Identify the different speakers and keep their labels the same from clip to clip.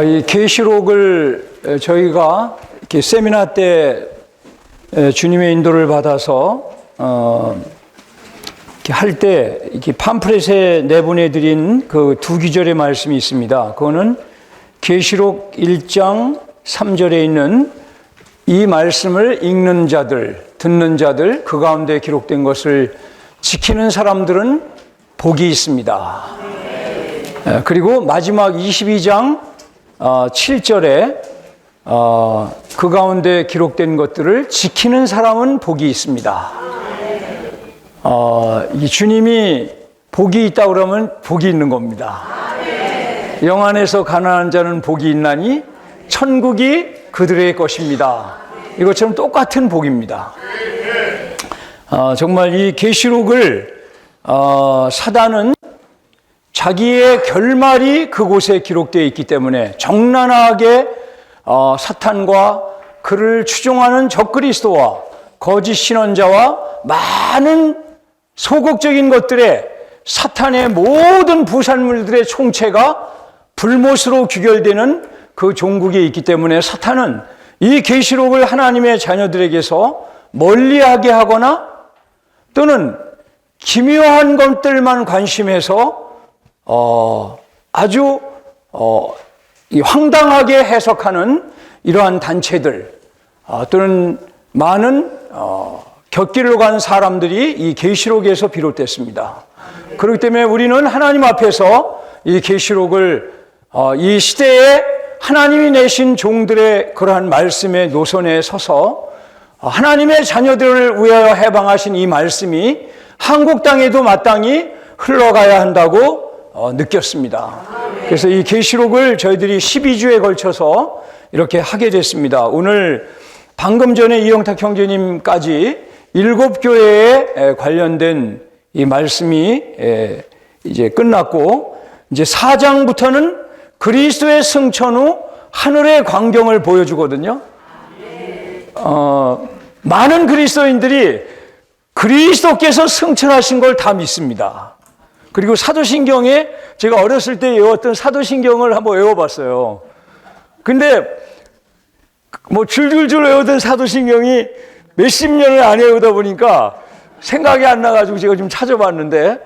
Speaker 1: 이 계시록을 저희가 이렇게 세미나 때 주님의 인도를 받아서 이렇게 할 때 이렇게 팜플렛에 내보내 드린 그 두 구절의 말씀이 있습니다. 그거는 계시록 1장 3절에 있는 이 말씀을 읽는 자들, 듣는 자들, 그 가운데 기록된 것을 지키는 사람들은 복이 있습니다. 그리고 마지막 22장 7절에 그 가운데 기록된 것들을 지키는 사람은 복이 있습니다. 이 주님이 복이 있다고 그러면 복이 있는 겁니다. 영 안에서 가난한 자는 복이 있나니 천국이 그들의 것입니다. 이것처럼 똑같은 복입니다. 정말 이 계시록을 사단은 자기의 결말이 그곳에 기록되어 있기 때문에 정난하게 사탄과 그를 추종하는 적그리스도와 거짓 신원자와 많은 소극적인 것들에 사탄의 모든 부산물들의 총체가 불못으로 귀결되는 그 종국에 있기 때문에 사탄은 이 계시록을 하나님의 자녀들에게서 멀리하게 하거나 또는 기묘한 것들만 관심해서 아주 황당하게 해석하는 이러한 단체들 또는 많은 곁길로 간 사람들이 이 계시록에서 비롯됐습니다. 그렇기 때문에 우리는 하나님 앞에서 이 계시록을 이 시대에 하나님이 내신 종들의 그러한 말씀의 노선에 서서 하나님의 자녀들을 위하여 해방하신 이 말씀이 한국 땅에도 마땅히 흘러가야 한다고 느꼈습니다. 그래서 이 계시록을 저희들이 12주에 걸쳐서 이렇게 하게 됐습니다. 오늘 방금 전에 이영탁 형제님까지 7교회에 관련된 이 말씀이 이제 끝났고 이제 4장부터는 그리스도의 승천 후 하늘의 광경을 보여주거든요. 많은 그리스도인들이 그리스도께서 승천하신 걸 다 믿습니다. 그리고 사도신경에 제가 어렸을 때 외웠던 사도신경을 한번 외워봤어요. 근데 뭐 줄줄줄 외우던 사도신경이 몇십 년을 안 외우다 보니까 생각이 안 나가지고 제가 좀 찾아봤는데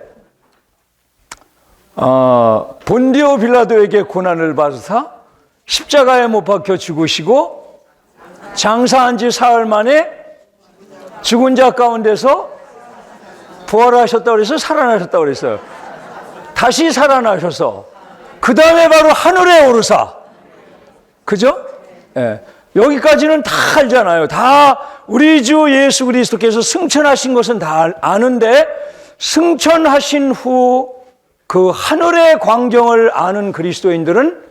Speaker 1: 본디오 빌라도에게 고난을 받으사 십자가에 못 박혀 죽으시고 장사한 지 사흘 만에 죽은 자 가운데서 부활하셨다고 그래서 살아나셨다고 그랬어요. 다시 살아나셔서 그 다음에 바로 하늘에 오르사, 그죠? 예. 여기까지는 다 알잖아요. 다 우리 주 예수 그리스도께서 승천하신 것은 다 아는데 승천하신 후 그 하늘의 광경을 아는 그리스도인들은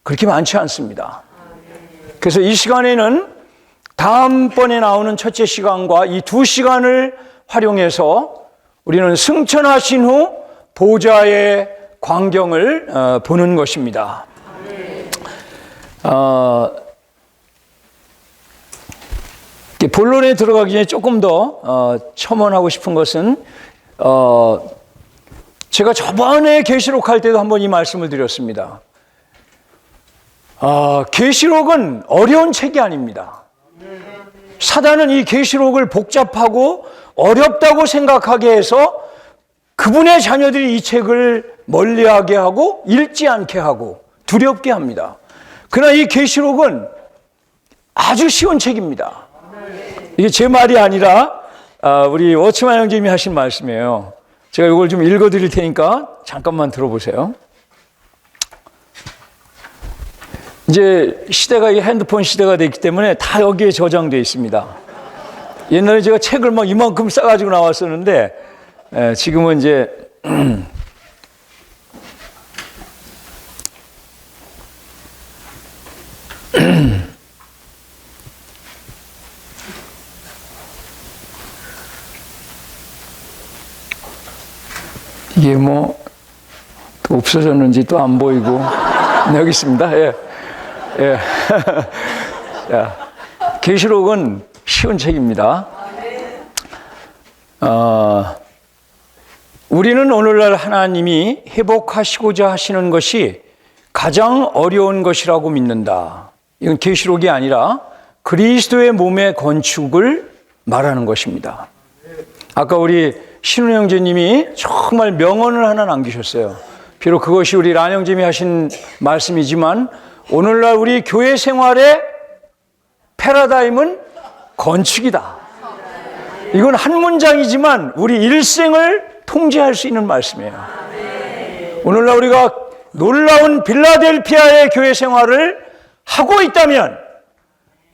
Speaker 1: 그렇게 많지 않습니다. 그래서 이 시간에는 다음번에 나오는 첫째 시간과 이 두 시간을 활용해서 우리는 승천하신 후 보좌의 광경을 보는 것입니다. 본론에 들어가기 전에 조금 더 첨언하고 싶은 것은 제가 저번에 계시록 할 때도 한번 이 말씀을 드렸습니다. 계시록은 어려운 책이 아닙니다. 사단은 이 계시록을 복잡하고 어렵다고 생각하게 해서 그분의 자녀들이 이 책을 멀리하게 하고 읽지 않게 하고 두렵게 합니다. 그러나 이 계시록은 아주 쉬운 책입니다. 이게 제 말이 아니라 우리 워치만 형님이 하신 말씀이에요. 제가 이걸 좀 읽어드릴 테니까 잠깐만 들어보세요. 이제 시대가 이 핸드폰 시대가 됐기 때문에 다 여기에 저장되어 있습니다. 옛날에 제가 책을 막 이만큼 싸가지고 나왔었는데 지금은 이제 이게 뭐 또 없어졌는지 또 안 보이고 여기 있습니다. 예. 예. 계시록은 쉬운 책입니다. 우리는 오늘날 하나님이 회복하시고자 하시는 것이 가장 어려운 것이라고 믿는다. 이건 계시록이 아니라 그리스도의 몸의 건축을 말하는 것입니다. 아까 우리 신우 형제님이 정말 명언을 하나 남기셨어요. 비록 그것이 우리 란 형제님이 하신 말씀이지만 오늘날 우리 교회 생활의 패러다임은 건축이다. 이건 한 문장이지만 우리 일생을 통제할 수 있는 말씀이에요. 오늘날 우리가 놀라운 빌라델피아의 교회 생활을 하고 있다면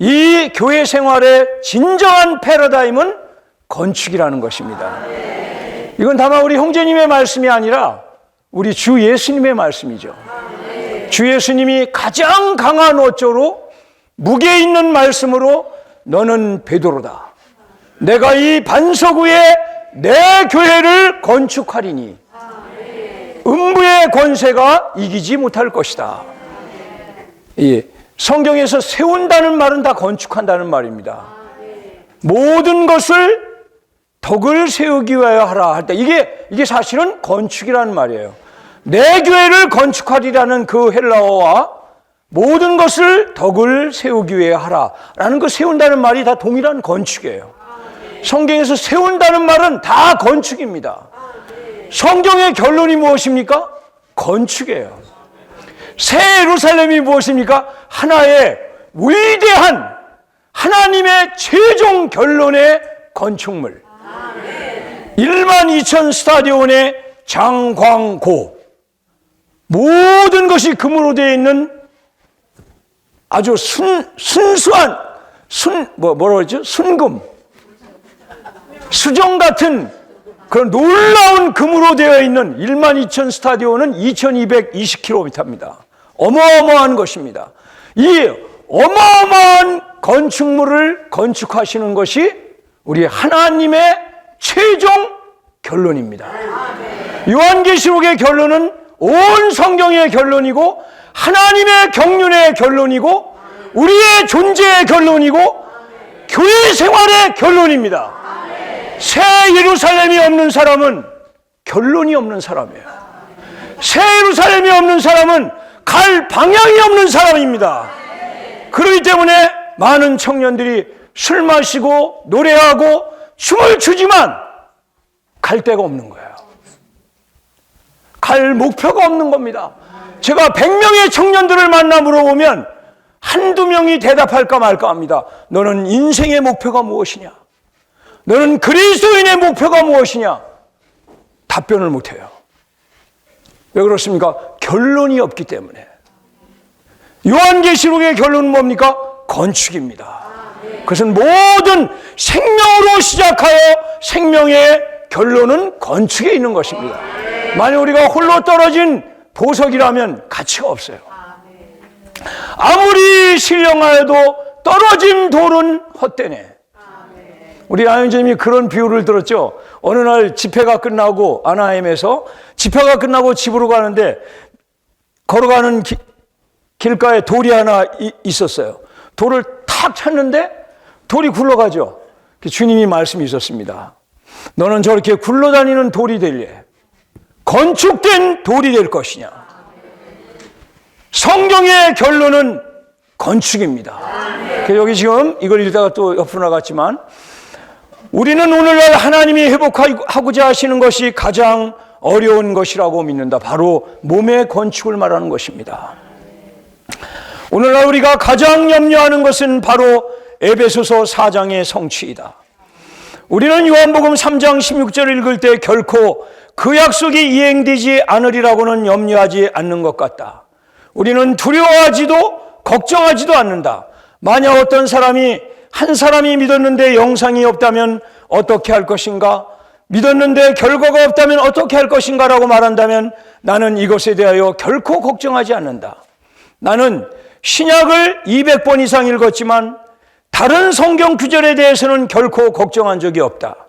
Speaker 1: 이 교회 생활의 진정한 패러다임은 건축이라는 것입니다. 이건 다만 우리 형제님의 말씀이 아니라 우리 주 예수님의 말씀이죠. 주 예수님이 가장 강한 어조로 무게 있는 말씀으로 너는 베드로다. 내가 이 반석 위에 내 교회를 건축하리니 음부의 권세가 이기지 못할 것이다. 이 성경에서 세운다는 말은 다 건축한다는 말입니다. 모든 것을 덕을 세우기 위하여 하라 할 때 이게 사실은 건축이라는 말이에요. 내 교회를 건축하리라는 그 헬라어와 모든 것을 덕을 세우기 위해 하라라는 그 세운다는 말이 다 동일한 건축이에요. 성경에서 세운다는 말은 다 건축입니다. 성경의 결론이 무엇입니까? 건축이에요. 새 예루살렘이 무엇입니까? 하나의 위대한 하나님의 최종 결론의 건축물. 12,000 스타디온의 장광고. 모든 것이 금으로 되어 있는 아주 순수한 뭐라고 그러죠? 순금. 수정 같은 그런 놀라운 금으로 되어 있는 12,000 스타디온은 2220km입니다. 어마어마한 것입니다. 이 어마어마한 건축물을 건축하시는 것이 우리 하나님의 최종 결론입니다. 요한계시록의 결론은 온 성경의 결론이고 하나님의 경륜의 결론이고 우리의 존재의 결론이고 교회 생활의 결론입니다. 새 예루살렘이 없는 사람은 결론이 없는 사람이에요. 새 예루살렘이 없는 사람은 갈 방향이 없는 사람입니다. 그렇기 때문에 많은 청년들이 술 마시고 노래하고 춤을 추지만 갈 데가 없는 거예요. 갈 목표가 없는 겁니다. 제가 100명의 청년들을 만나 물어보면 한두 명이 대답할까 말까 합니다. 너는 인생의 목표가 무엇이냐? 너는 그리스도인의 목표가 무엇이냐? 답변을 못해요. 왜 그렇습니까? 결론이 없기 때문에. 요한계시록의 결론은 뭡니까? 건축입니다. 그것은 모든 생명으로 시작하여 생명의 결론은 건축에 있는 것입니다. 만약 우리가 홀로 떨어진 보석이라면 가치가 없어요. 아무리 신령하여도 떨어진 돌은 헛되네. 우리 아현재님이 그런 비유를 들었죠. 어느 날 집회가 끝나고 아나하임에서 집회가 끝나고 집으로 가는데 걸어가는 길가에 돌이 하나 있었어요. 돌을 탁 찼는데 돌이 굴러가죠. 주님이 말씀이 있었습니다. 너는 저렇게 굴러다니는 돌이 될래? 건축된 돌이 될 것이냐? 성경의 결론은 건축입니다. 여기 지금 이걸 읽다가 또 옆으로 나갔지만 우리는 오늘날 하나님이 회복하고자 하시는 것이 가장 어려운 것이라고 믿는다. 바로 몸의 건축을 말하는 것입니다. 오늘날 우리가 가장 염려하는 것은 바로 에베소서 4장의 성취이다. 우리는 요한복음 3장 16절을 읽을 때 결코 그 약속이 이행되지 않으리라고는 염려하지 않는 것 같다. 우리는 두려워하지도 걱정하지도 않는다. 만약 어떤 사람이 한 사람이 믿었는데 영상이 없다면 어떻게 할 것인가? 믿었는데 결과가 없다면 어떻게 할 것인가? 라고 말한다면 나는 이것에 대하여 결코 걱정하지 않는다. 나는 신약을 200번 이상 읽었지만 다른 성경 구절에 대해서는 결코 걱정한 적이 없다.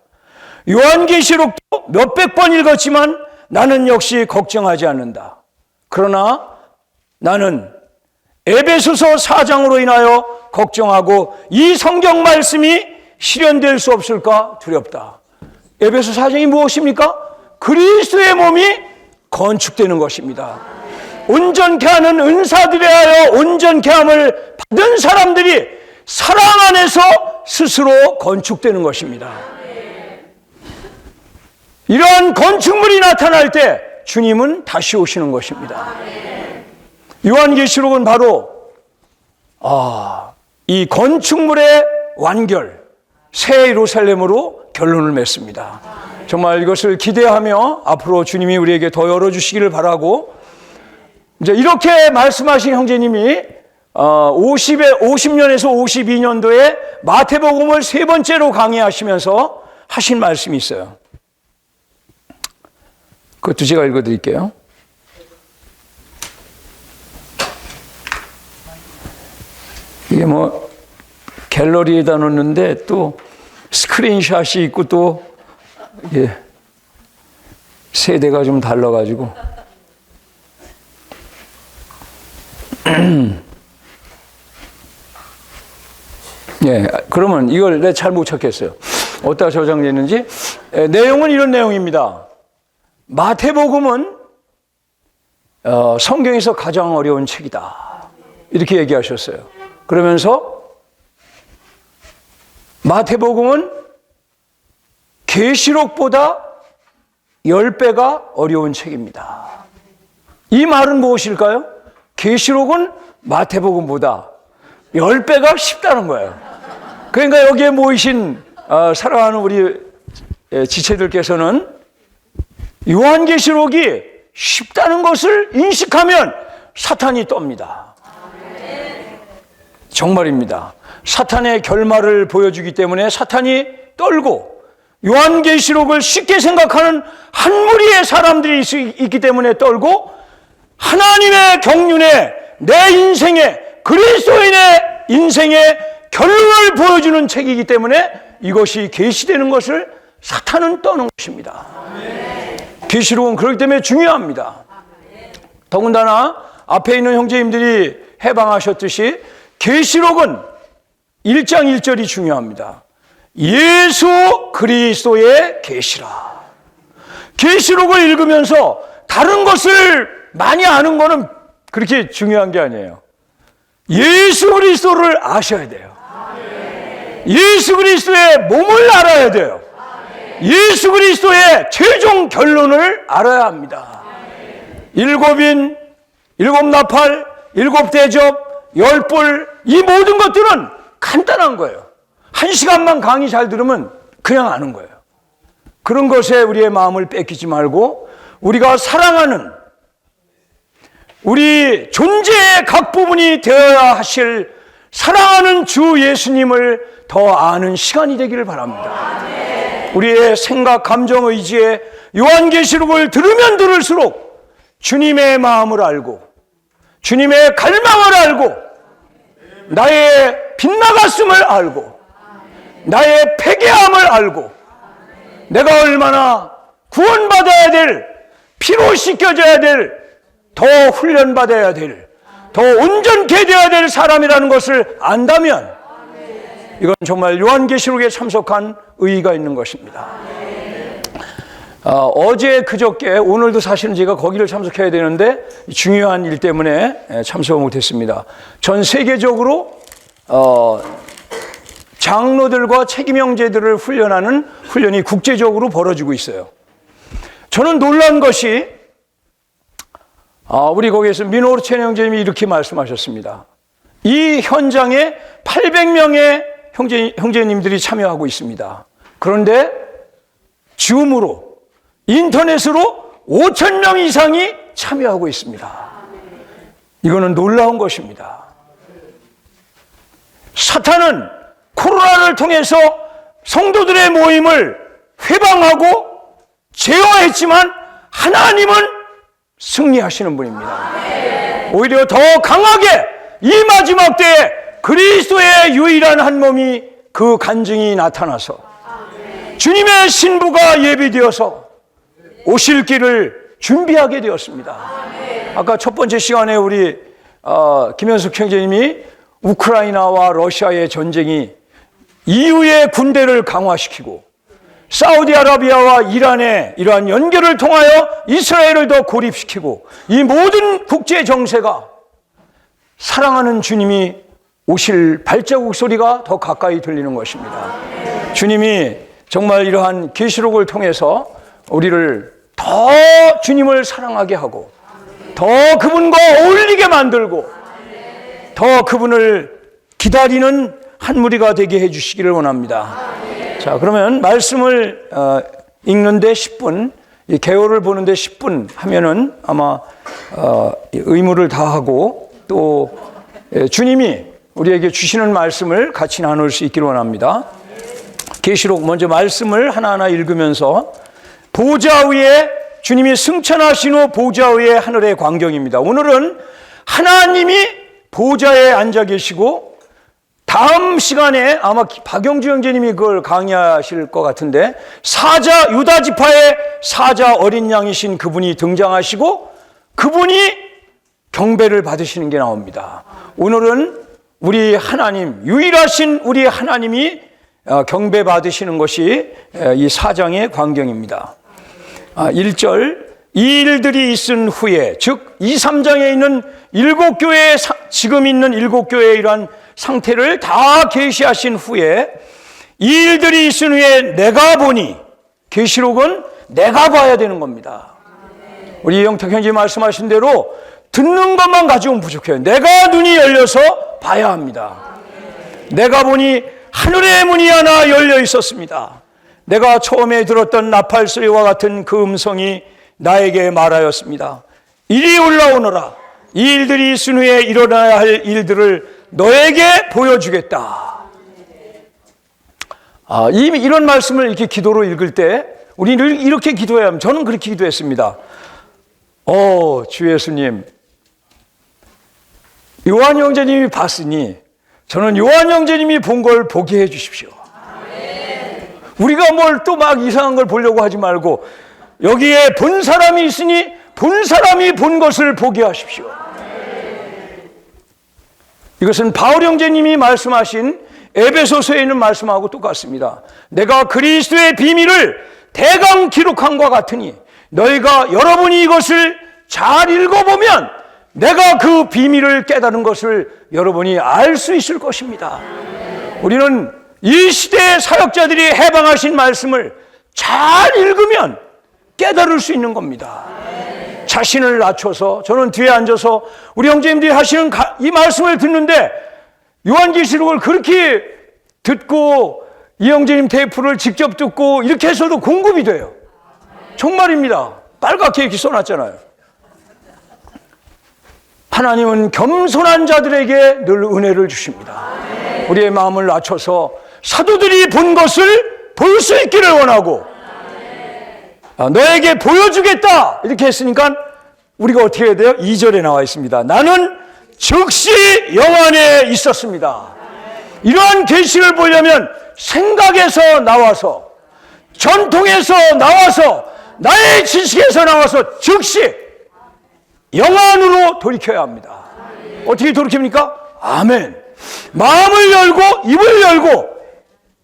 Speaker 1: 요한계시록도 몇백 번 읽었지만 나는 역시 걱정하지 않는다. 그러나 나는 에베소서 4장으로 인하여 걱정하고 이 성경 말씀이 실현될 수 없을까 두렵다. 에베소 4장이 무엇입니까? 그리스도의 몸이 건축되는 것입니다. 온전케 하는 은사들에 하여 온전케 함을 받은 사람들이 사랑 안에서 스스로 건축되는 것입니다. 이러한 건축물이 나타날 때 주님은 다시 오시는 것입니다. 요한계시록은 바로 이 건축물의 완결, 새 예루살렘으로 결론을 맺습니다. 정말 이것을 기대하며 앞으로 주님이 우리에게 더 열어주시기를 바라고, 이제 이렇게 말씀하신 형제님이 50년에서 52년도에 마태복음을 세 번째로 강의하시면서 하신 말씀이 있어요. 그것도 제가 읽어드릴게요. 이게 뭐 갤러리에다 놓는데 또 스크린샷이 있고 또 이게 세대가 좀 달라가지고 예, 그러면 이걸 내가 잘 못 찾겠어요. 어디다 저장됐는지. 내용은 이런 내용입니다. 마태복음은 성경에서 가장 어려운 책이다, 이렇게 얘기하셨어요. 그러면서 마태복음은 계시록보다 10배가 어려운 책입니다. 이 말은 무엇일까요? 계시록은 마태복음보다 10배가 쉽다는 거예요. 그러니까 여기에 모이신 사랑하는 우리 지체들께서는 요한계시록이 쉽다는 것을 인식하면 사탄이 떱니다. 정말입니다. 사탄의 결말을 보여주기 때문에 사탄이 떨고, 요한계시록을 쉽게 생각하는 한 무리의 사람들이 있기 때문에 떨고, 하나님의 경륜에 내 인생에, 그리스도인의 인생의 결론을 보여주는 책이기 때문에 이것이 계시되는 것을 사탄은 떠는 것입니다. 계시록은 그렇기 때문에 중요합니다. 더군다나 앞에 있는 형제님들이 해방하셨듯이 계시록은 1장 1절이 중요합니다. 예수 그리스도의 계시라. 계시록을 읽으면서 다른 것을 많이 아는 것은 그렇게 중요한 게 아니에요. 예수 그리스도를 아셔야 돼요. 예수 그리스도의 몸을 알아야 돼요. 예수 그리스도의 최종 결론을 알아야 합니다. 일곱인, 일곱 나팔, 일곱 대접, 열불, 이 모든 것들은 간단한 거예요. 1시간만 강의 잘 들으면 그냥 아는 거예요. 그런 것에 우리의 마음을 뺏기지 말고, 우리가 사랑하는 우리 존재의 각 부분이 되어야 하실 사랑하는 주 예수님을 더 아는 시간이 되기를 바랍니다. 우리의 생각, 감정, 의지에 요한계시록을 들으면 들을수록 주님의 마음을 알고, 주님의 갈망을 알고, 나의 빗나갔음을 알고, 나의 패배함을 알고, 내가 얼마나 구원받아야 될, 피로 씻겨져야 될, 더 훈련받아야 될, 더 온전케 되어야 될 사람이라는 것을 안다면 이건 정말 요한계시록에 참석한 의의가 있는 것입니다. 어제 그저께 오늘도 사실은 제가 거기를 참석해야 되는데 중요한 일 때문에 참석을 못했습니다. 전 세계적으로 장로들과 책임 형제들을 훈련하는 훈련이 국제적으로 벌어지고 있어요. 저는 놀란 것이 우리 거기에서 미노르첸 형제님이 이렇게 말씀하셨습니다. 이 현장에 800명의 형제님들이 참여하고 있습니다. 그런데 줌으로, 인터넷으로 5,000명 이상이 참여하고 있습니다. 이거는 놀라운 것입니다. 사탄은 코로나를 통해서 성도들의 모임을 회방하고 제어했지만 하나님은 승리하시는 분입니다. 오히려 더 강하게 이 마지막 때에 그리스도의 유일한 한 몸이 그 간증이 나타나서 주님의 신부가 예비되어서 오실 길을 준비하게 되었습니다. 아까 첫 번째 시간에 우리 김현숙 형제님이 우크라이나와 러시아의 전쟁이 이후에 군대를 강화시키고 사우디아라비아와 이란의 이러한 연결을 통하여 이스라엘을 더 고립시키고 이 모든 국제 정세가 사랑하는 주님이 오실 발자국 소리가 더 가까이 들리는 것입니다. 주님이 정말 이러한 계시록을 통해서 우리를 더 주님을 사랑하게 하고 더 그분과 어울리게 만들고 더 그분을 기다리는 한 무리가 되게 해주시기를 원합니다. 자, 그러면 말씀을 읽는데 10분, 이 개요를 보는데 10분 하면은 아마 의무를 다하고 또 주님이 우리에게 주시는 말씀을 같이 나눌 수 있기를 원합니다. 계시록 먼저 말씀을 하나하나 읽으면서 보좌 위에 주님이 승천하신 후 보좌 위에 하늘의 광경입니다. 오늘은 하나님이 보좌에 앉아 계시고 다음 시간에 아마 박영주 형제님이 그걸 강의하실 것 같은데 사자 유다 지파의 사자 어린 양이신 그분이 등장하시고 그분이 경배를 받으시는 게 나옵니다. 오늘은 우리 하나님, 유일하신 우리 하나님이 경배 받으시는 것이 이 4장의 광경입니다. 1절, 이 일들이 있은 후에, 즉 2, 3장에 있는 7교회, 지금 있는 7교회의 이러한 상태를 다 계시하신 후에 이 일들이 있은 후에 내가 보니, 계시록은 내가 봐야 되는 겁니다. 우리 영탁 형제 말씀하신 대로 듣는 것만 가지고는 부족해요. 내가 눈이 열려서 봐야 합니다. 내가 보니 하늘의 문이 하나 열려 있었습니다. 내가 처음에 들었던 나팔 소리와 같은 그 음성이 나에게 말하였습니다. 이리 올라오너라. 이 일들이 있은 후에 일어나야 할 일들을 너에게 보여주겠다. 이런 말씀을 이렇게 기도로 읽을 때 우리는 이렇게 기도해야 합니다. 저는 그렇게 기도했습니다. 주 예수님, 요한 형제님이 봤으니 저는 요한 형제님이 본 걸 보게 해 주십시오. 우리가 뭘 또 막 이상한 걸 보려고 하지 말고 여기에 본 사람이 있으니 본 사람이 본 것을 보게 하십시오. 이것은 바울 형제님이 말씀하신 에베소서에 있는 말씀하고 똑같습니다. 내가 그리스도의 비밀을 대강 기록한 것 같으니 너희가 여러분이 이것을 잘 읽어보면 내가 그 비밀을 깨달은 것을 여러분이 알 수 있을 것입니다. 우리는 이 시대의 사역자들이 해방하신 말씀을 잘 읽으면 깨달을 수 있는 겁니다. 자신을 낮춰서 저는 뒤에 앉아서 우리 형제님들이 하시는 이 말씀을 듣는데 요한계시록을 그렇게 듣고 이 형제님 테이프를 직접 듣고 이렇게 해서도 공급이 돼요. 정말입니다. 빨갛게 이렇게 써놨잖아요. 하나님은 겸손한 자들에게 늘 은혜를 주십니다. 우리의 마음을 낮춰서 사도들이 본 것을 볼 수 있기를 원하고 너에게 보여주겠다 이렇게 했으니까 우리가 어떻게 해야 돼요? 2절에 나와 있습니다. 나는 즉시 영 안에 있었습니다. 이러한 계시를 보려면 생각에서 나와서 전통에서 나와서 나의 지식에서 나와서 즉시 영 안으로 돌이켜야 합니다. 어떻게 돌이킵니까? 아멘. 마음을 열고 입을 열고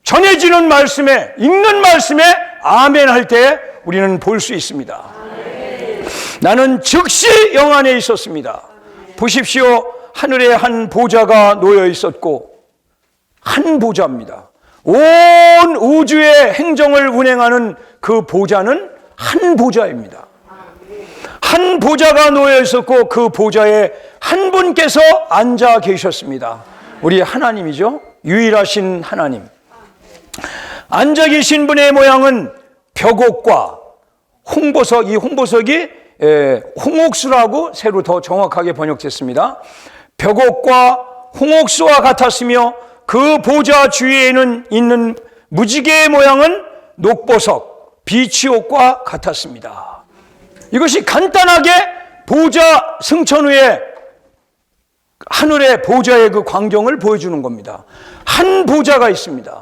Speaker 1: 전해지는 말씀에 읽는 말씀에 아멘 할 때 우리는 볼 수 있습니다. 나는 즉시 영 안에 있었습니다. 보십시오. 하늘에 한 보좌가 놓여 있었고 한 보좌입니다. 온 우주의 행정을 운행하는 그 보좌는 한 보좌입니다. 한 보좌가 놓여 있었고 그 보좌에 한 분께서 앉아 계셨습니다. 우리 하나님이죠. 유일하신 하나님. 앉아 계신 분의 모양은 벽옥과 홍보석, 이 홍보석이 홍옥수라고 새로 더 정확하게 번역됐습니다. 벽옥과 홍옥수와 같았으며 그 보좌 주위에는 있는 무지개의 모양은 녹보석, 비치옥과 같았습니다. 이것이 간단하게 보좌 승천 후에 하늘의 보좌의 그 광경을 보여주는 겁니다. 한 보좌가 있습니다.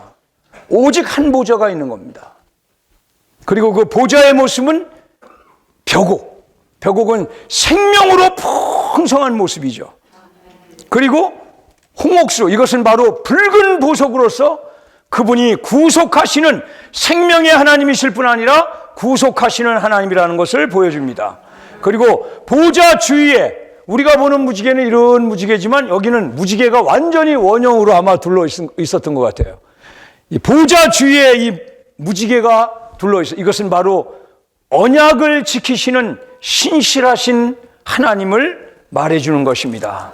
Speaker 1: 오직 한 보좌가 있는 겁니다. 그리고 그 보좌의 모습은 벽옥. 벽옥은 생명으로 풍성한 모습이죠. 그리고 홍옥수, 이것은 바로 붉은 보석으로서 그분이 구속하시는 생명의 하나님이실 뿐 아니라 구속하시는 하나님이라는 것을 보여줍니다. 그리고 보좌 주위에, 우리가 보는 무지개는 이런 무지개지만 여기는 무지개가 완전히 원형으로 아마 둘러 있었던 것 같아요. 이 보좌 주위에 이 무지개가 둘러 있어. 이것은 바로 언약을 지키시는 신실하신 하나님을 말해주는 것입니다.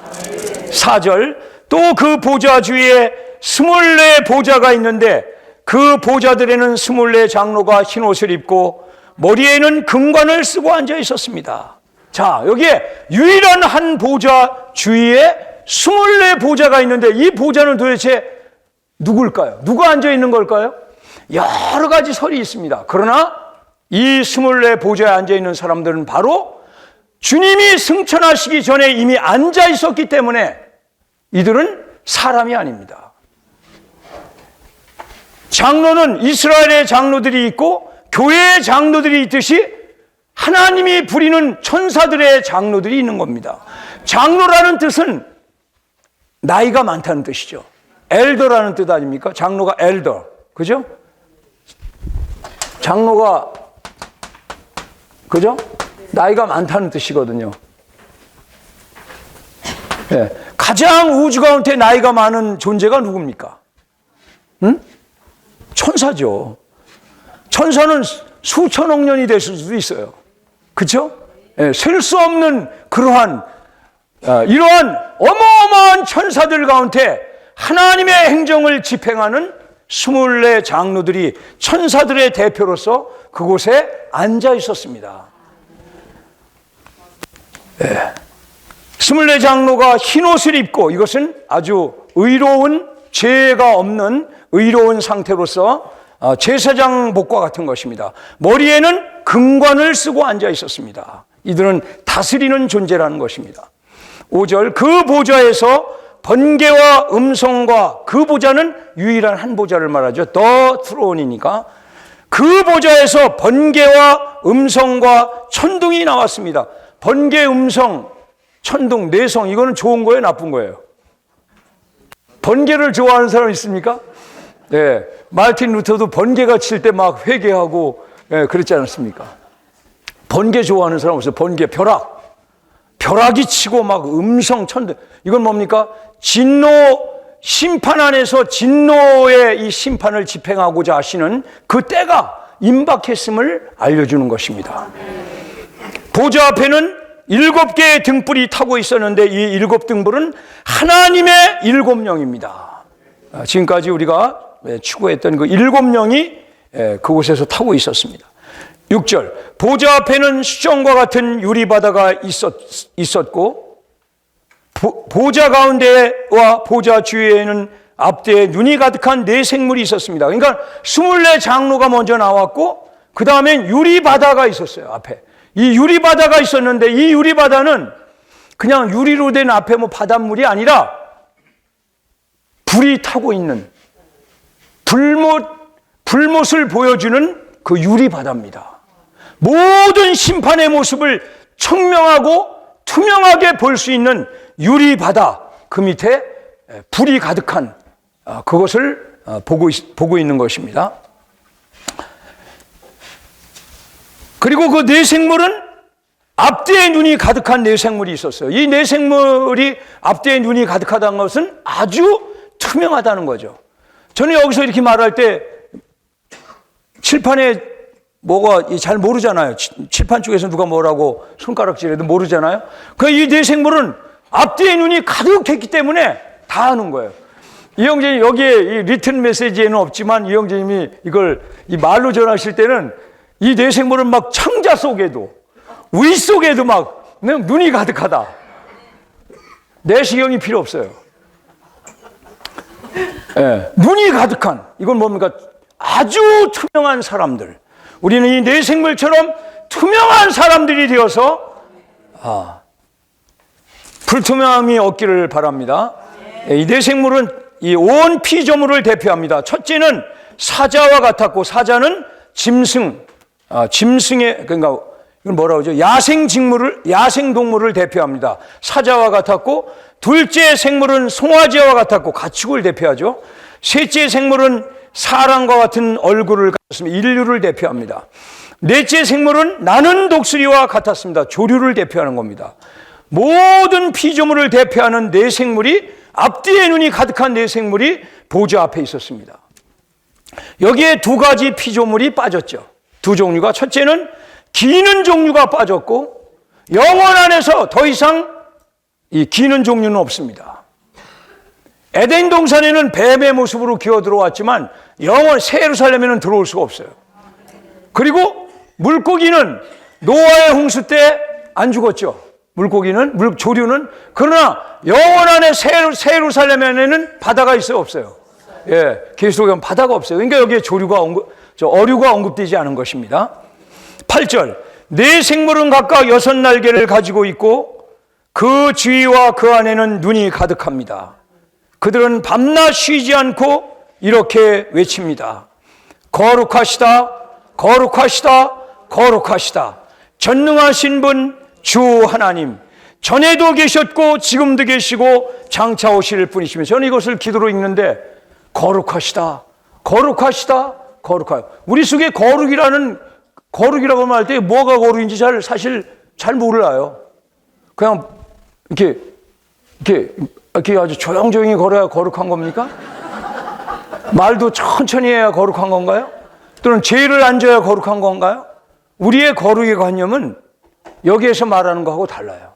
Speaker 1: 4절, 또 그 보좌 주위에 24 보좌가 있는데 그 보좌들에는 24 장로가 흰 옷을 입고 머리에는 금관을 쓰고 앉아 있었습니다. 자, 여기에 유일한 한 보좌 주위에 24 보좌가 있는데 이 보좌는 도대체 누굴까요? 누가 앉아 있는 걸까요? 여러 가지 설이 있습니다. 그러나 이 24 보좌에 앉아 있는 사람들은 바로 주님이 승천하시기 전에 이미 앉아 있었기 때문에 이들은 사람이 아닙니다. 장로는 이스라엘의 장로들이 있고 교회의 장로들이 있듯이 하나님이 부리는 천사들의 장로들이 있는 겁니다. 장로라는 뜻은 나이가 많다는 뜻이죠. 엘더라는 뜻 아닙니까? 장로가 엘더, 그죠? 장로가, 그죠? 나이가 많다는 뜻이거든요. 네. 가장 우주 가운데 나이가 많은 존재가 누굽니까? 응? 천사죠. 천사는 수천억 년이 됐을 수도 있어요. 그렇죠? 예, 셀 수 없는 그러한 이러한 어마어마한 천사들 가운데 하나님의 행정을 집행하는 24 장로들이 천사들의 대표로서 그곳에 앉아 있었습니다. 예. 24 장로가 흰 옷을 입고, 이것은 아주 의로운, 죄가 없는 의로운 상태로서 제사장복과 같은 것입니다. 머리에는 금관을 쓰고 앉아 있었습니다. 이들은 다스리는 존재라는 것입니다. 5절, 그 보좌에서 번개와 음성과, 그 보좌는 유일한 한 보좌를 말하죠. 더 트론이니까. 그 보좌에서 번개와 음성과 천둥이 나왔습니다. 번개, 음성, 천둥, 내성, 이거는 좋은 거예요, 나쁜 거예요? 번개를 좋아하는 사람 있습니까? 네, 마르틴 루터도 번개가 칠 때 막 회개하고, 네, 그랬지 않았습니까? 번개 좋아하는 사람 없어요. 번개, 벼락이 치고 막 음성, 천둥. 이건 뭡니까? 진노, 심판 안에서 진노의 이 심판을 집행하고자 하시는 그 때가 임박했음을 알려주는 것입니다. 보좌 앞에는 7개의 등불이 타고 있었는데 이 7 등불은 하나님의 7영입니다. 지금까지 우리가 추구했던 그 7영이 그곳에서 타고 있었습니다. 6절, 보좌 앞에는 수정과 같은 유리바다가 있었고 보좌 가운데와 보좌 주위에는 앞뒤에 눈이 가득한 4 생물이 있었습니다. 그러니까 24 장로가 먼저 나왔고 그 다음엔 유리바다가 있었어요. 앞에 이 유리바다가 있었는데 이 유리바다는 그냥 유리로 된 앞에 뭐 바닷물이 아니라 불이 타고 있는 불못을 보여주는 그 유리바다입니다. 모든 심판의 모습을 청명하고 투명하게 볼 수 있는 유리바다, 그 밑에 불이 가득한 그것을 보고 있는 것입니다. 그리고 그 4 생물은 앞뒤에 눈이 가득한 4 생물이 있었어요. 이 4 생물이 앞뒤에 눈이 가득하다는 것은 아주 투명하다는 거죠. 저는 여기서 이렇게 말할 때 칠판에 뭐가 잘 모르잖아요. 칠판 쪽에서 누가 뭐라고 손가락질해도 모르잖아요. 그 이 4 생물은 앞뒤에 눈이 가득했기 때문에 다 아는 거예요. 이영재님, 여기에 이 리튼 메시지에는 없지만 이영재님이 이걸 이 말로 전하실 때는 이 4 생물은 막 창자 속에도 위 속에도 막 눈이 가득하다. 내시경이 필요 없어요. 네, 눈이 가득한, 이건 뭡니까? 아주 투명한 사람들. 우리는 이 4 생물처럼 투명한 사람들이 되어서 불투명함이 없기를 바랍니다. 이 4 생물은 이 온 피조물을 대표합니다. 첫째는 사자와 같았고, 사자는 짐승의, 그러니까 이건 뭐라고 하죠? 야생 동물을 대표합니다. 사자와 같았고, 둘째 생물은 송아지와 같았고, 가축을 대표하죠. 셋째 생물은 사람과 같은 얼굴을 가졌습니다. 인류를 대표합니다. 넷째 생물은 나는 독수리와 같았습니다. 조류를 대표하는 겁니다. 모든 피조물을 대표하는 네 생물이, 앞뒤에 눈이 가득한 네 생물이 보좌 앞에 있었습니다. 여기에 두 가지 피조물이 빠졌죠. 두 종류가, 첫째는 기는 종류가 빠졌고 영원 안에서 더 이상 이 기는 종류는 없습니다. 에덴 동산에는 뱀의 모습으로 기어 들어왔지만 영원 새 예루살렘에는 들어올 수가 없어요. 그리고 물고기는 노아의 홍수 때 안 죽었죠. 물고기는, 조류는. 그러나 영원 안에 새 예루살렘에는 바다가 있어요, 없어요? 예, 계시록에 바다가 없어요. 그러니까 여기에 어류가 언급되지 않은 것입니다. 8절, 네 생물은 각각 6날개를 가지고 있고 그 주위와 그 안에는 눈이 가득합니다. 그들은 밤낮 쉬지 않고 이렇게 외칩니다. 거룩하시다, 거룩하시다, 거룩하시다. 전능하신 분 주 하나님, 전에도 계셨고 지금도 계시고 장차 오실 분이시며, 저는 이것을 기도로 읽는데 거룩하시다, 거룩하시다, 거룩하다. 우리 속에 거룩이라고 할 때 뭐가 거룩인지 사실 잘 몰라요. 그냥 이렇게 아주 조용조용히 걸어야 거룩한 겁니까? 말도 천천히 해야 거룩한 건가요? 또는 죄를 안 져야 거룩한 건가요? 우리의 거룩의 관념은 여기에서 말하는 거하고 달라요.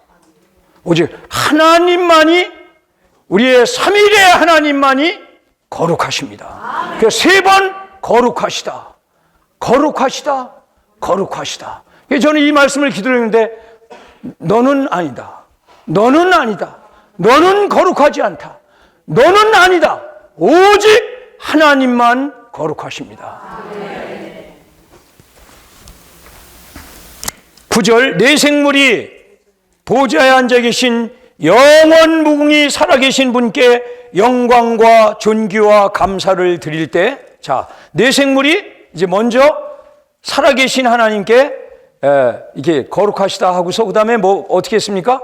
Speaker 1: 오직 하나님만이, 우리의 삼위일의 하나님만이 거룩하십니다. 그래서 3번 거룩하시다, 거룩하시다, 거룩하시다. 저는 이 말씀을 기도했는데 너는 아니다, 너는 아니다, 너는 거룩하지 않다, 너는 아니다, 오직 하나님만 거룩하십니다. 9절, 네 생물이 보좌에 앉아 계신 영원 무궁히 살아계신 분께 영광과 존귀와 감사를 드릴 때, 자, 네 생물이 이제 먼저 살아계신 하나님께 이게 거룩하시다 하고서 그 다음에 뭐 어떻게 했습니까?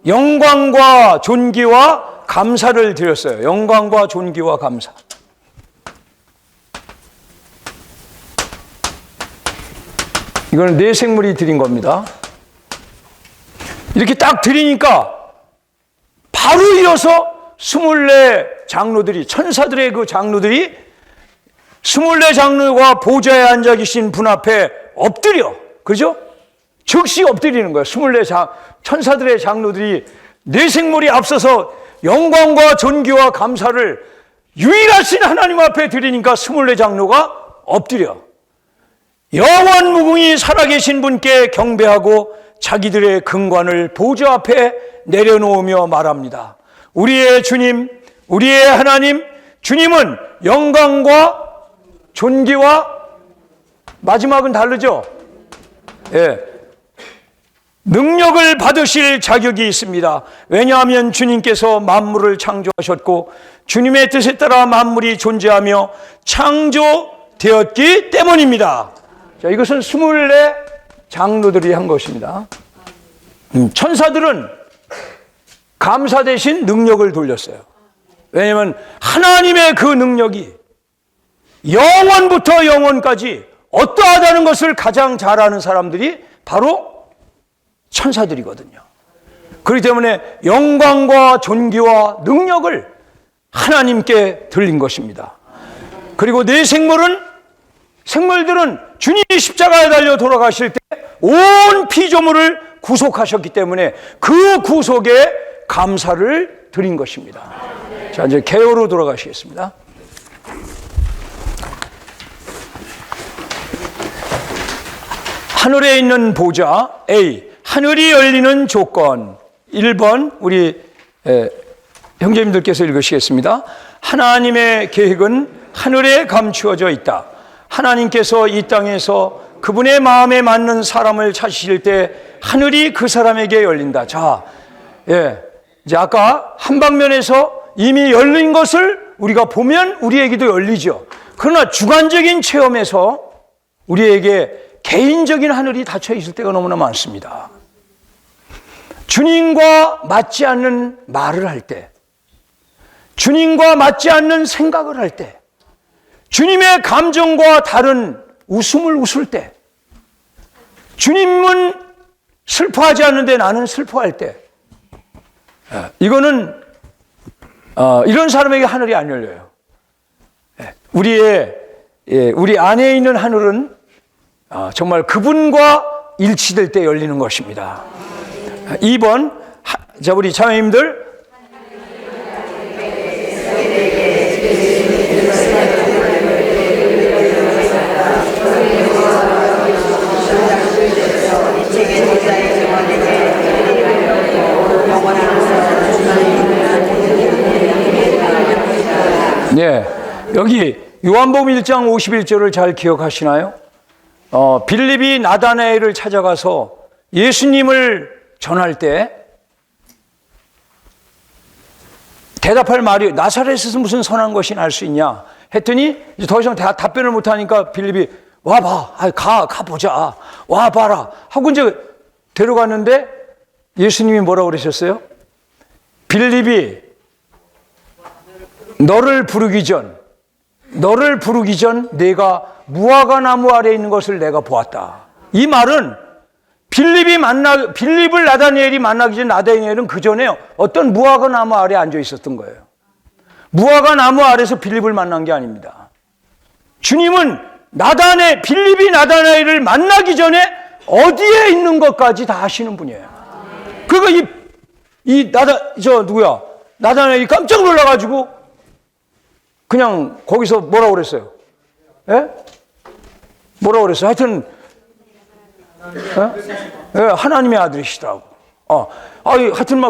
Speaker 1: 영광과 존귀와 감사를 드렸어요. 영광과 존귀와 감사. 이거는 네 생물이 드린 겁니다. 이렇게 딱 드리니까 바로 이어서 24 장로들이, 천사들의 그 장로들이 24 장로가 보좌에 앉아 계신 분 앞에 엎드려, 그죠? 즉시 엎드리는 거예요. 24 천사들의 장로들이 네 생물이 앞서서 영광과 존귀와 감사를 유일하신 하나님 앞에 드리니까 24 장로가 엎드려 영원 무궁히 살아계신 분께 경배하고 자기들의 금관을 보좌 앞에 내려놓으며 말합니다. 우리의 주님, 우리의 하나님, 주님은 영광과 존귀와, 마지막은 다르죠? 예, 능력을 받으실 자격이 있습니다. 왜냐하면 주님께서 만물을 창조하셨고 주님의 뜻에 따라 만물이 존재하며 창조되었기 때문입니다. 자, 이것은 24 장로들이 한 것입니다. 천사들은 감사 대신 능력을 돌렸어요. 왜냐하면 하나님의 그 능력이 영원부터 영원까지 어떠하다는 것을 가장 잘 아는 사람들이 바로 천사들이거든요. 그렇기 때문에 영광과 존귀와 능력을 하나님께 드린 것입니다. 그리고 네 생물들은 주님이 십자가에 달려 돌아가실 때 온 피조물을 구속하셨기 때문에 그 구속에 감사를 드린 것입니다. 자, 이제 개요로 돌아가시겠습니다. 하늘에 있는 보좌 A, 하늘이 열리는 조건. 1번 우리 형제님들께서 읽으시겠습니다. 하나님의 계획은 하늘에 감추어져 있다. 하나님께서 이 땅에서 그분의 마음에 맞는 사람을 찾으실 때 하늘이 그 사람에게 열린다. 자, 이제 아까 한 방면에서 이미 열린 것을 우리가 보면 우리에게도 열리죠. 그러나 주관적인 체험에서 우리에게 개인적인 하늘이 닫혀 있을 때가 너무나 많습니다. 주님과 맞지 않는 말을 할 때, 주님과 맞지 않는 생각을 할 때, 주님의 감정과 다른 웃음을 웃을 때, 주님은 슬퍼하지 않는데 나는 슬퍼할 때, 이거는 이런 사람에게 하늘이 안 열려요. 우리 안에 있는 하늘은 정말 그분과 일치될 때 열리는 것입니다. 2번, 자, 우리 자매님들, 네, 여기 요한복음 1장 51절을 잘 기억하시나요? 빌립이 나다나엘을 찾아가서 예수님을 전할 때 대답할 말이 나사렛에서 무슨 선한 것이 날 수 있냐 했더니 이제 더 이상 답변을 못하니까 빌립이 와봐, 가보자, 와봐라 하고 이제 데려갔는데 예수님이 뭐라고 그러셨어요? 빌립이 너를 부르기 전 내가 무화과 나무 아래에 있는 것을 내가 보았다. 이 말은 빌립을 나다니엘이 만나기 전 나다니엘은 그 전에 어떤 무화과 나무 아래에 앉아 있었던 거예요. 무화과 나무 아래에서 빌립을 만난 게 아닙니다. 주님은 빌립이 나다니엘을 만나기 전에 어디에 있는 것까지 다 아시는 분이에요. 그러니까 나다니엘이 깜짝 놀라가지고 그냥 거기서 뭐라고 그랬어요? 예? 뭐라고 그랬어요? 하여튼, 예? 하나님의 아들이시더라고. 하여튼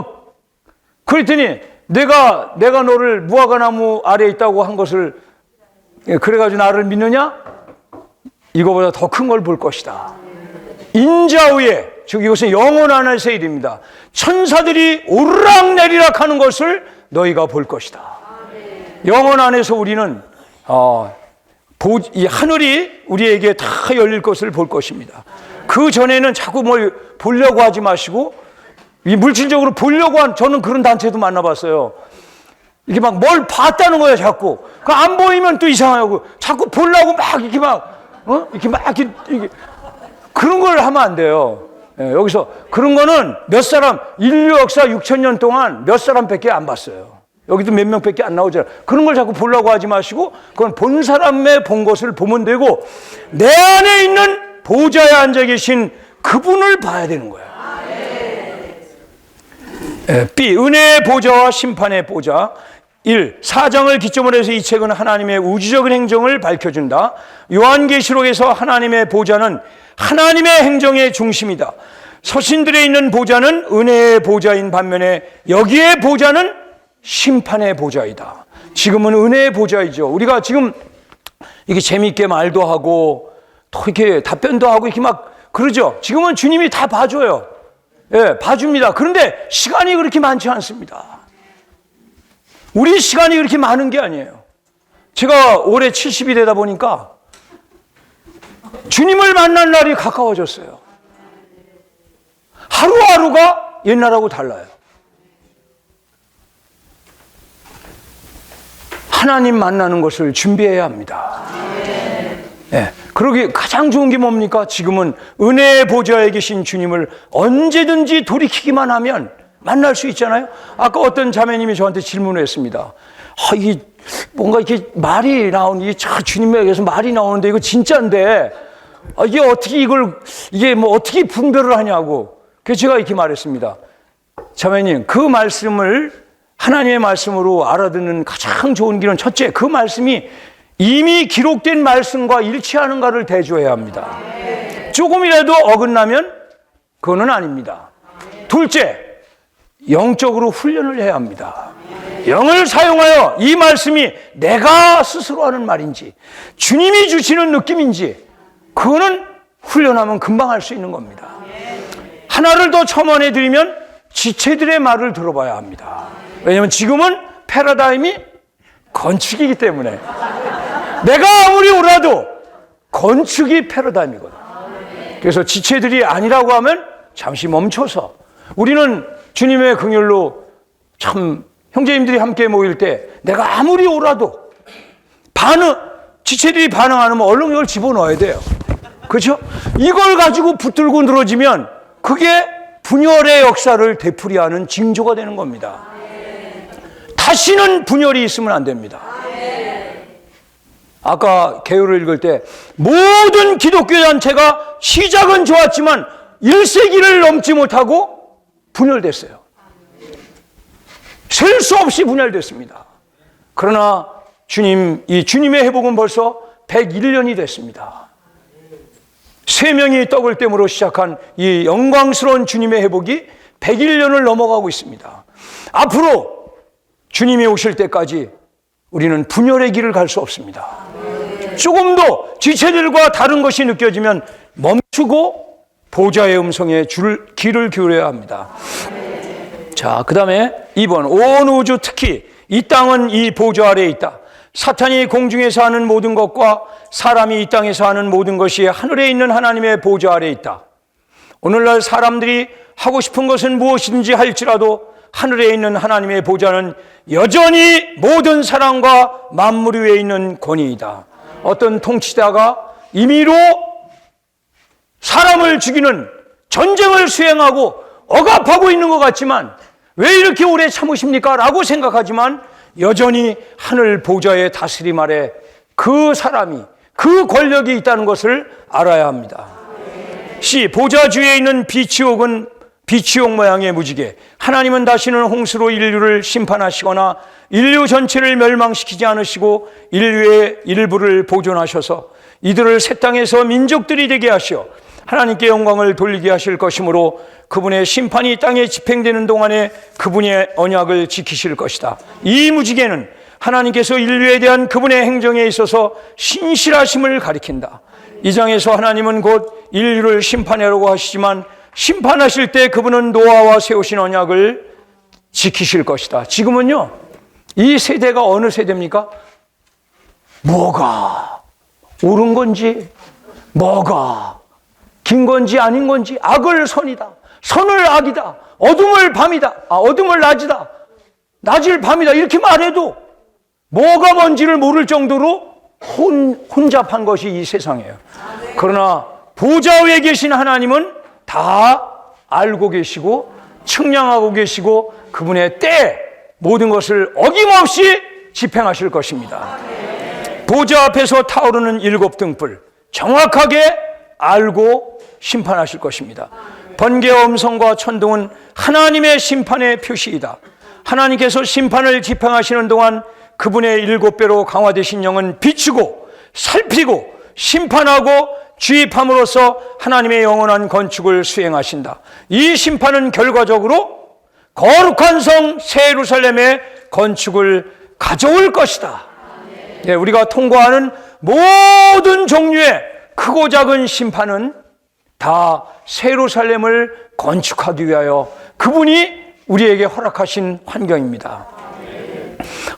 Speaker 1: 그랬더니 내가 너를 무화과나무 아래에 있다고 한 것을, 그래가지고 나를 믿느냐? 이거보다 더 큰 걸 볼 것이다. 인자 위에, 즉 이것은 영원 안에서 일입니다. 천사들이 오르락내리락 하는 것을 너희가 볼 것이다. 영원 안에서 우리는 이 하늘이 우리에게 다 열릴 것을 볼 것입니다. 그 전에는 자꾸 뭘 보려고 하지 마시고, 이 물질적으로 보려고 저는 그런 단체도 만나봤어요. 이게 막 뭘 봤다는 거예요, 자꾸. 안 보이면 또 이상하고, 자꾸 보려고 이렇게 그런 걸 하면 안 돼요. 여기서 그런 거는 인류 역사 6,000년 동안 몇 사람밖에 안 봤어요. 여기도 몇 명밖에 안 나오잖아요. 그런 걸 자꾸 보려고 하지 마시고 그건 본 사람의 본 것을 보면 되고 내 안에 있는 보좌에 앉아 계신 그분을 봐야 되는 거예요. B. 은혜의 보좌와 심판의 보좌. 1. 사장을 기점으로 해서 이 책은 하나님의 우주적인 행정을 밝혀준다. 요한계시록에서 하나님의 보좌는 하나님의 행정의 중심이다. 서신들에 있는 보좌는 은혜의 보좌인 반면에 여기에 보좌는 심판의 보좌이다. 지금은 은혜의 보좌이죠. 우리가 지금 이게 재미있게 말도 하고 또 이렇게 답변도 하고 이렇게 그러죠. 지금은 주님이 다 봐줘요. 예, 봐줍니다. 그런데 시간이 그렇게 많지 않습니다. 우리 시간이 그렇게 많은 게 아니에요. 제가 올해 70이 되다 보니까 주님을 만날 날이 가까워졌어요. 하루하루가 옛날하고 달라요. 하나님 만나는 것을 준비해야 합니다. 네. 그러기 가장 좋은 게 뭡니까? 지금은 은혜의 보좌에 계신 주님을 언제든지 돌이키기만 하면 만날 수 있잖아요. 아까 어떤 자매님이 저한테 질문을 했습니다. 이게 뭔가 이렇게 말이 나오는, 주님에게서 말이 나오는데 이거 진짜인데, 이게 어떻게 분별을 하냐고. 그래서 제가 이렇게 말했습니다. 자매님, 그 말씀을 하나님의 말씀으로 알아듣는 가장 좋은 길은 첫째, 그 말씀이 이미 기록된 말씀과 일치하는가를 대조해야 합니다. 조금이라도 어긋나면 그거는 아닙니다. 둘째, 영적으로 훈련을 해야 합니다. 영을 사용하여 이 말씀이 내가 스스로 하는 말인지 주님이 주시는 느낌인지 그거는 훈련하면 금방 할 수 있는 겁니다. 하나를 더 첨언해 드리면 지체들의 말을 들어봐야 합니다. 왜냐하면 지금은 패러다임이 건축이기 때문에 내가 아무리 오라도 건축이 패러다임이거든. 그래서 지체들이 아니라고 하면 잠시 멈춰서 우리는 주님의 긍휼로 참 형제님들이 함께 모일 때 내가 아무리 오라도 지체들이 반응 안 하면 얼른 이걸 집어넣어야 돼요. 그렇죠? 이걸 가지고 붙들고 늘어지면 그게 분열의 역사를 되풀이하는 징조가 되는 겁니다. 다시는 분열이 있으면 안 됩니다. 아까 개요를 읽을 때 모든 기독교 단체가 시작은 좋았지만 1세기를 넘지 못하고 분열됐어요. 셀 수 없이 분열됐습니다. 그러나 이 주님의 회복은 벌써 101년이 됐습니다. 3명이 떡을 떼므로 시작한 이 영광스러운 주님의 회복이 101년을 넘어가고 있습니다. 앞으로 주님이 오실 때까지 우리는 분열의 길을 갈 수 없습니다. 조금도 지체들과 다른 것이 느껴지면 멈추고 보좌의 음성에 귀를 기울여야 합니다. 자, 그 다음에 2번, 온 우주 특히 이 땅은 이 보좌 아래에 있다. 사탄이 공중에서 하는 모든 것과 사람이 이 땅에서 하는 모든 것이 하늘에 있는 하나님의 보좌 아래에 있다. 오늘날 사람들이 하고 싶은 것은 무엇이든지 할지라도 하늘에 있는 하나님의 보좌는 여전히 모든 사람과 만물 위에 있는 권위이다. 어떤 통치자가 임의로 사람을 죽이는 전쟁을 수행하고 억압하고 있는 것 같지만 왜 이렇게 오래 참으십니까? 라고 생각하지만 여전히 하늘 보좌의 다스림 아래 그 사람이, 그 권력이 있다는 것을 알아야 합니다. C. 보좌 주위에 있는 비치옥은 비치옥 모양의 무지개. 하나님은 다시는 홍수로 인류를 심판하시거나 인류 전체를 멸망시키지 않으시고 인류의 일부를 보존하셔서 이들을 새 땅에서 민족들이 되게 하시어 하나님께 영광을 돌리게 하실 것이므로 그분의 심판이 땅에 집행되는 동안에 그분의 언약을 지키실 것이다. 이 무지개는 하나님께서 인류에 대한 그분의 행정에 있어서 신실하심을 가리킨다. 이 장에서 하나님은 곧 인류를 심판하려고 하시지만 심판하실 때 그분은 노아와 세우신 언약을 지키실 것이다. 지금은요, 이 세대가 어느 세대입니까? 뭐가 옳은 건지, 뭐가 긴 건지 아닌 건지, 악을 선이다, 선을 악이다, 어둠을 밤이다, 어둠을 낮이다, 낮을 밤이다, 이렇게 말해도 뭐가 뭔지를 모를 정도로 혼잡한 것이 이 세상이에요. 그러나 보좌 위에 계신 하나님은 다 알고 계시고 측량하고 계시고 그분의 때 모든 것을 어김없이 집행하실 것입니다. 보좌 앞에서 타오르는 7 등불 정확하게 알고 심판하실 것입니다. 번개와 음성과 천둥은 하나님의 심판의 표시이다. 하나님께서 심판을 집행하시는 동안 그분의 7배로 강화되신 영은 비추고 살피고 심판하고 주입함으로써 하나님의 영원한 건축을 수행하신다. 이 심판은 결과적으로 거룩한 성 새 예루살렘의 건축을 가져올 것이다. 네, 우리가 통과하는 모든 종류의 크고 작은 심판은 다 새 예루살렘을 건축하기 위하여 그분이 우리에게 허락하신 환경입니다.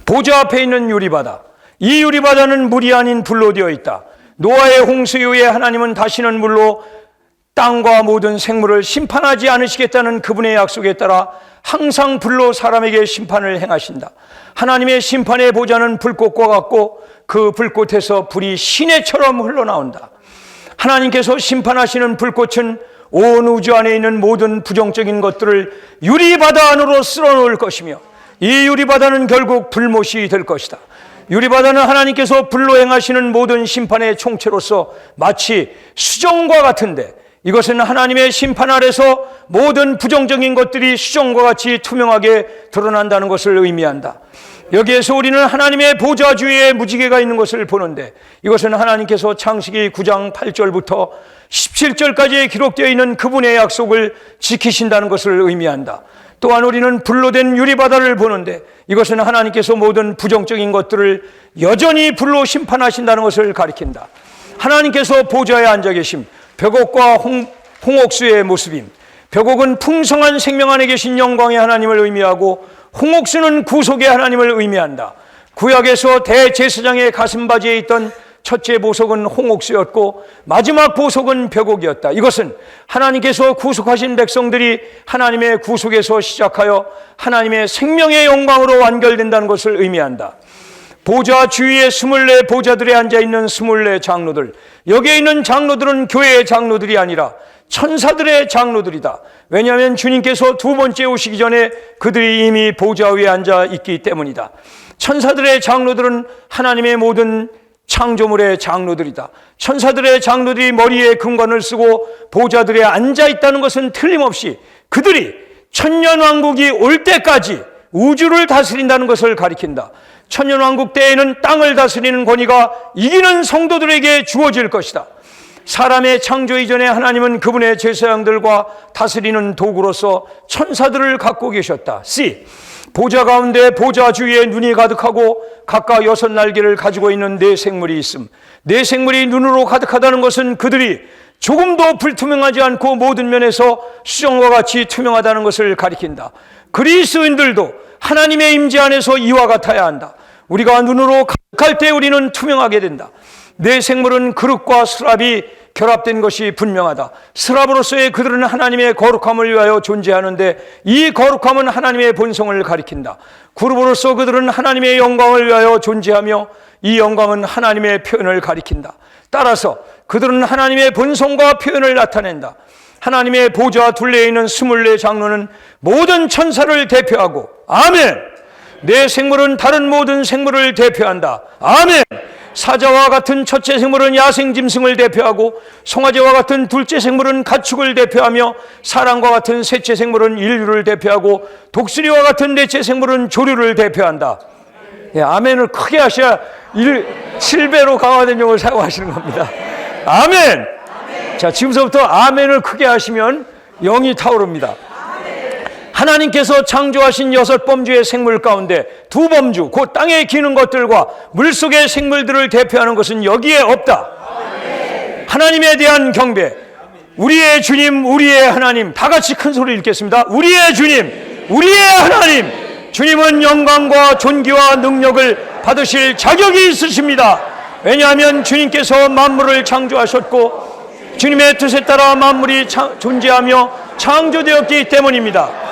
Speaker 1: 보좌 앞에 있는 유리바다, 이 유리바다는 물이 아닌 불로 되어 있다. 노아의 홍수 이후에 하나님은 다시는 물로 땅과 모든 생물을 심판하지 않으시겠다는 그분의 약속에 따라 항상 불로 사람에게 심판을 행하신다. 하나님의 심판의 보좌는 불꽃과 같고 그 불꽃에서 불이 시내처럼 흘러나온다. 하나님께서 심판하시는 불꽃은 온 우주 안에 있는 모든 부정적인 것들을 유리바다 안으로 쓸어놓을 것이며 이 유리바다는 결국 불못이 될 것이다. 유리바다는 하나님께서 불로 행하시는 모든 심판의 총체로서 마치 수정과 같은데 이것은 하나님의 심판 아래서 모든 부정적인 것들이 수정과 같이 투명하게 드러난다는 것을 의미한다. 여기에서 우리는 하나님의 보좌 주위에 무지개가 있는 것을 보는데 이것은 하나님께서 창세기 9장 8절부터 17절까지 기록되어 있는 그분의 약속을 지키신다는 것을 의미한다. 또한 우리는 불로 된 유리바다를 보는데 이것은 하나님께서 모든 부정적인 것들을 여전히 불로 심판하신다는 것을 가리킨다. 하나님께서 보좌에 앉아 계심, 벽옥과 홍옥수의 모습임. 벽옥은 풍성한 생명 안에 계신 영광의 하나님을 의미하고 홍옥수는 구속의 하나님을 의미한다. 구약에서 대제사장의 가슴바지에 있던 첫째 보석은 홍옥수였고 마지막 보석은 벽옥이었다. 이것은 하나님께서 구속하신 백성들이 하나님의 구속에서 시작하여 하나님의 생명의 영광으로 완결된다는 것을 의미한다. 보좌 주위에 24 보좌들에 앉아있는 24 장로들, 여기에 있는 장로들은 교회의 장로들이 아니라 천사들의 장로들이다. 왜냐하면 주님께서 두 번째 오시기 전에 그들이 이미 보좌 위에 앉아 있기 때문이다. 천사들의 장로들은 하나님의 모든 창조물의 장로들이다. 천사들의 장로들이 머리에 금관을 쓰고 보좌들에 앉아 있다는 것은 틀림없이 그들이 천년왕국이 올 때까지 우주를 다스린다는 것을 가리킨다. 천년왕국 때에는 땅을 다스리는 권위가 이기는 성도들에게 주어질 것이다. 사람의 창조 이전에 하나님은 그분의 제사장들과 다스리는 도구로서 천사들을 갖고 계셨다. C. 보좌 가운데 보좌 주위에 눈이 가득하고 각각 6날개를 가지고 있는 4생물이 있음. 4생물이 눈으로 가득하다는 것은 그들이 조금도 불투명하지 않고 모든 면에서 수정과 같이 투명하다는 것을 가리킨다. 그리스도인들도 하나님의 임재 안에서 이와 같아야 한다. 우리가 눈으로 가득할 때 우리는 투명하게 된다. 4생물은 그릇과 수랍이 결합된 것이 분명하다. 스랍으로서의 그들은 하나님의 거룩함을 위하여 존재하는데 이 거룩함은 하나님의 본성을 가리킨다. 그룹으로서 그들은 하나님의 영광을 위하여 존재하며 이 영광은 하나님의 표현을 가리킨다. 따라서 그들은 하나님의 본성과 표현을 나타낸다. 하나님의 보좌 둘레에 있는 24 장로는 모든 천사를 대표하고 아멘. 내 생물은 다른 모든 생물을 대표한다. 아멘. 사자와 같은 첫째 생물은 야생 짐승을 대표하고 송아지와 같은 둘째 생물은 가축을 대표하며 사람과 같은 셋째 생물은 인류를 대표하고 독수리와 같은 넷째 생물은 조류를 대표한다. 예, 아멘을 크게 하셔야 7배로 강화된 용어를 사용하시는 겁니다. 아멘. 자, 지금서부터 아멘을 크게 하시면 영이 타오릅니다. 하나님께서 창조하신 6범주의 생물 가운데 2범주, 곧 땅에 기는 것들과 물속의 생물들을 대표하는 것은 여기에 없다. 하나님에 대한 경배, 우리의 주님, 우리의 하나님, 다 같이 큰 소리 읽겠습니다. 우리의 주님, 우리의 하나님, 주님은 영광과 존귀와 능력을 받으실 자격이 있으십니다. 왜냐하면 주님께서 만물을 창조하셨고 주님의 뜻에 따라 만물이 존재하며 창조되었기 때문입니다.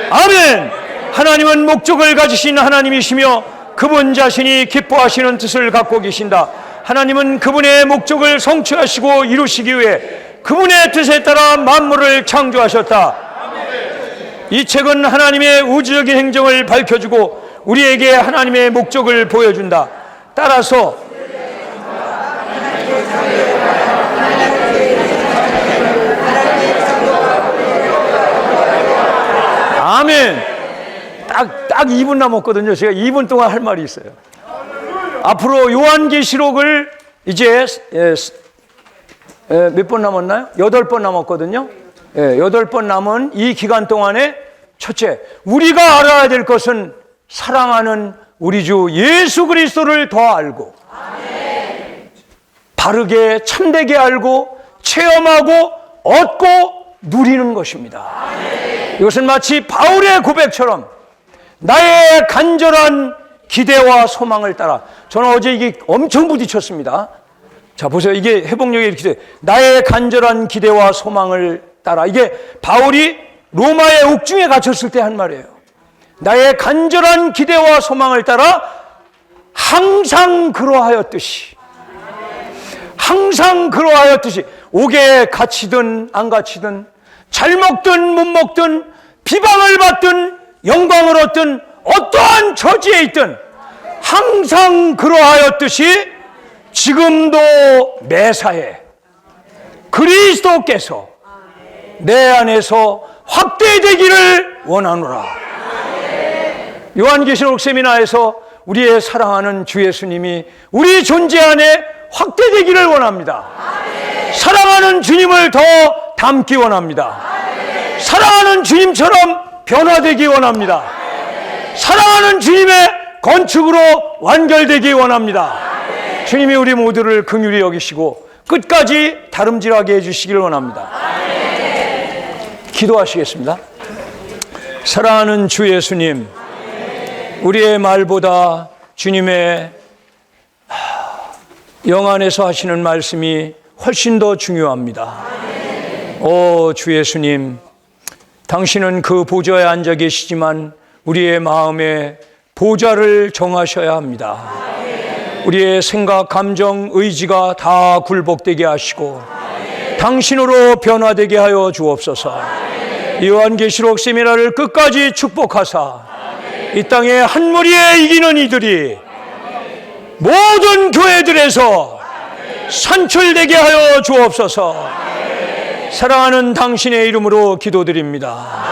Speaker 1: 아멘. 하나님은 목적을 가지신 하나님이시며 그분 자신이 기뻐하시는 뜻을 갖고 계신다. 하나님은 그분의 목적을 성취하시고 이루시기 위해 그분의 뜻에 따라 만물을 창조하셨다. 이 책은 하나님의 우주적인 행정을 밝혀주고 우리에게 하나님의 목적을 보여준다. 따라서 아멘. 딱 2분 남았거든요. 제가 2분 동안 할 말이 있어요. 앞으로 요한계시록을 이제 몇 번 남았나요? 8번 남았거든요. 8번 남은 이 기간 동안에 첫째, 우리가 알아야 될 것은 사랑하는 우리 주 예수 그리스도를 더 알고 바르게 참되게 알고 체험하고 얻고 누리는 것입니다. 이것은 마치 바울의 고백처럼 나의 간절한 기대와 소망을 따라. 저는 어제 이게 엄청 부딪혔습니다. 자, 보세요. 이게 회복력이 이렇게 돼요. 나의 간절한 기대와 소망을 따라. 이게 바울이 로마의 옥중에 갇혔을 때 한 말이에요. 나의 간절한 기대와 소망을 따라 항상 그러하였듯이. 항상 그러하였듯이. 옥에 갇히든 안 갇히든 잘 먹든 못 먹든 비방을 받든 영광을 얻든 어떠한 처지에 있든 항상 그러하였듯이 지금도 매사에 그리스도께서 내 안에서 확대되기를 원하노라. 요한계시록 세미나에서 우리의 사랑하는 주 예수님이 우리 존재 안에 확대되기를 원합니다. 사랑하는 주님을 더 닮기 원합니다. 사랑하는 주님처럼 변화되기 원합니다. 사랑하는 주님의 건축으로 완결되기 원합니다. 주님이 우리 모두를 긍휼히 여기시고 끝까지 다름질하게 해주시기를 원합니다. 기도하시겠습니다. 사랑하는 주 예수님, 우리의 말보다 주님의 영 안에서 하시는 말씀이 훨씬 더 중요합니다. 오 주 예수님, 당신은 그 보좌에 앉아 계시지만 우리의 마음에 보좌를 정하셔야 합니다. 우리의 생각, 감정, 의지가 다 굴복되게 하시고 당신으로 변화되게 하여 주옵소서. 요한계시록 세미나를 끝까지 축복하사 이 땅에 한 무리에 이기는 이들이 모든 교회들에서 산출되게 하여 주옵소서. 사랑하는 당신의 이름으로 기도드립니다.